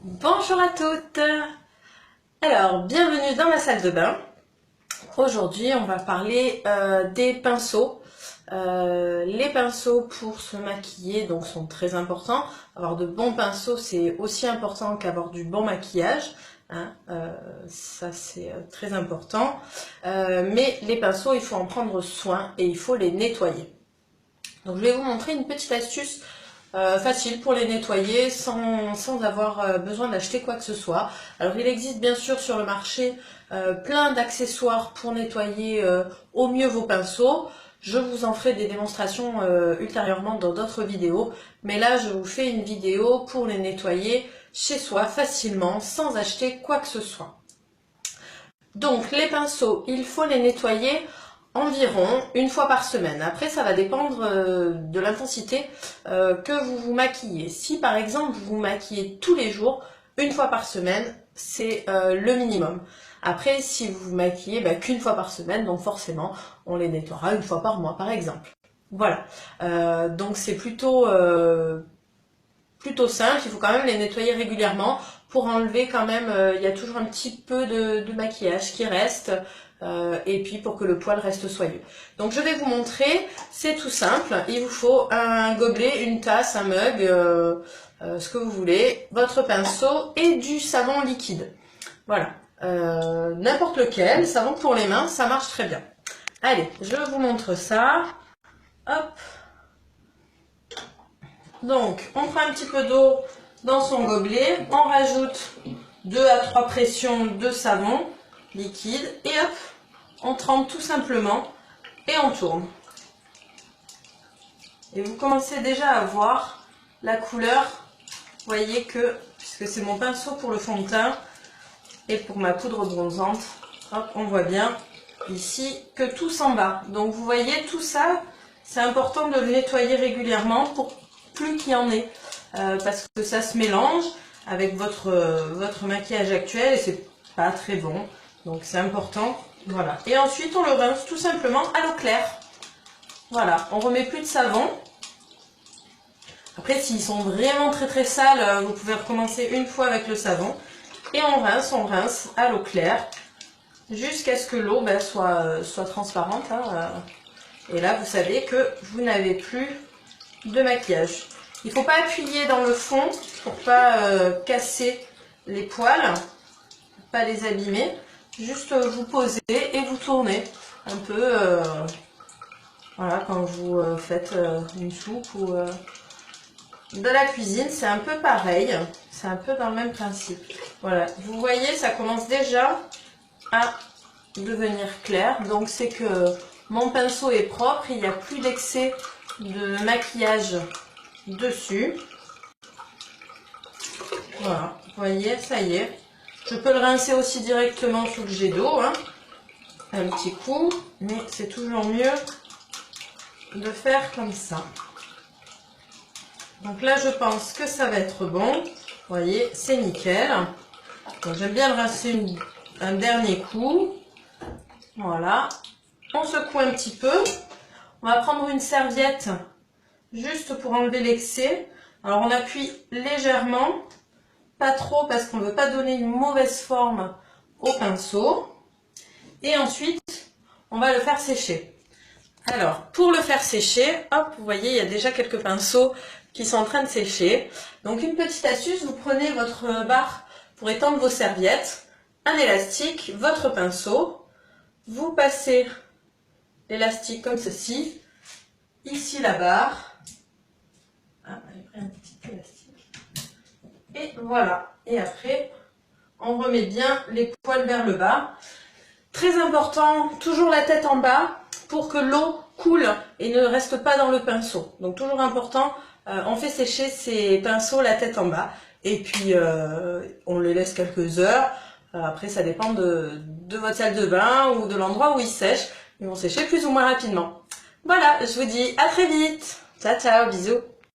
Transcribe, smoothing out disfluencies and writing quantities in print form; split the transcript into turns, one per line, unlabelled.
Bonjour à toutes. Alors, bienvenue dans ma salle de bain. Aujourd'hui, on va parler des pinceaux. Les pinceaux pour se maquiller donc sont très importants. Avoir de bons pinceaux, c'est aussi important qu'avoir du bon maquillage. Ça, c'est très important. Mais les pinceaux, il faut en prendre soin et il faut les nettoyer. Donc, je vais vous montrer une petite astuce facile pour les nettoyer sans avoir besoin d'acheter quoi que ce soit. Alors il existe bien sûr sur le marché plein d'accessoires pour nettoyer au mieux vos pinceaux. Je vous en ferai des démonstrations ultérieurement dans d'autres vidéos, mais là je vous fais une vidéo pour les nettoyer chez soi facilement sans acheter quoi que ce soit. Donc les pinceaux, il faut les nettoyer environ une fois par semaine. Après, ça va dépendre de l'intensité que vous vous maquillez. Si par exemple vous vous maquillez tous les jours, une fois par semaine, c'est le minimum. Après, si vous vous maquillez qu'une fois par semaine, donc forcément, on les nettoiera une fois par mois, par exemple. Voilà. Donc c'est plutôt simple. Il faut quand même les nettoyer régulièrement pour enlever quand même. Il y a toujours un petit peu de maquillage qui reste. Et puis pour que le poil reste soyeux. Donc je vais vous montrer, c'est tout simple, il vous faut un gobelet, une tasse, un mug, ce que vous voulez, votre pinceau et du savon liquide. Voilà, n'importe lequel, savon pour les mains, ça marche très bien. Allez, je vous montre ça. Hop. Donc on prend un petit peu d'eau dans son gobelet, on rajoute 2 à 3 pressions de savon liquide et hop, on trempe tout simplement et on tourne. Et vous commencez déjà à voir la couleur. Vous voyez que, puisque c'est mon pinceau pour le fond de teint et pour ma poudre bronzante, hop, on voit bien ici que tout s'en va. Donc vous voyez tout ça, c'est important de le nettoyer régulièrement pour plus qu'il y en ait. Parce que ça se mélange avec votre maquillage actuel et c'est pas très bon. Donc c'est important. Voilà. Et ensuite on le rince tout simplement à l'eau claire. Voilà. On remet plus de savon. Après s'ils sont vraiment très sales, vous pouvez recommencer une fois avec le savon. Et on rince à l'eau claire. Jusqu'à ce que l'eau soit transparente. Et là vous savez que vous n'avez plus de maquillage. Il ne faut pas appuyer dans le fond pour pas casser les poils, pas les abîmer. Juste vous posez et vous tournez un peu, voilà, quand vous faites une soupe ou de la cuisine, c'est un peu pareil, c'est un peu dans le même principe. Voilà, vous voyez, ça commence déjà à devenir clair, donc c'est que mon pinceau est propre, il n'y a plus d'excès de maquillage dessus. Voilà, vous voyez, ça y est. Je peux le rincer aussi directement sous le jet d'eau, un petit coup, mais c'est toujours mieux de faire comme ça. Donc là, je pense que ça va être bon. Vous voyez, c'est nickel. J'aime bien le rincer un dernier coup. Voilà. On secoue un petit peu. On va prendre une serviette juste pour enlever l'excès. Alors on appuie légèrement, pas trop parce qu'on ne veut pas donner une mauvaise forme au pinceau. Et ensuite, on va le faire sécher. Alors, pour le faire sécher, hop, vous voyez, il y a déjà quelques pinceaux qui sont en train de sécher. Donc une petite astuce, vous prenez votre barre pour étendre vos serviettes, un élastique, votre pinceau, vous passez l'élastique comme ceci, ici la barre. J'ai pris un petit élastique. Et voilà. Et après, on remet bien les poils vers le bas. Très important, toujours la tête en bas pour que l'eau coule et ne reste pas dans le pinceau. Donc toujours important, on fait sécher ces pinceaux la tête en bas. Et puis on les laisse quelques heures. Après ça dépend de votre salle de bain ou de l'endroit où ils sèchent. Ils vont sécher plus ou moins rapidement. Voilà, je vous dis à très vite. Ciao ciao, bisous.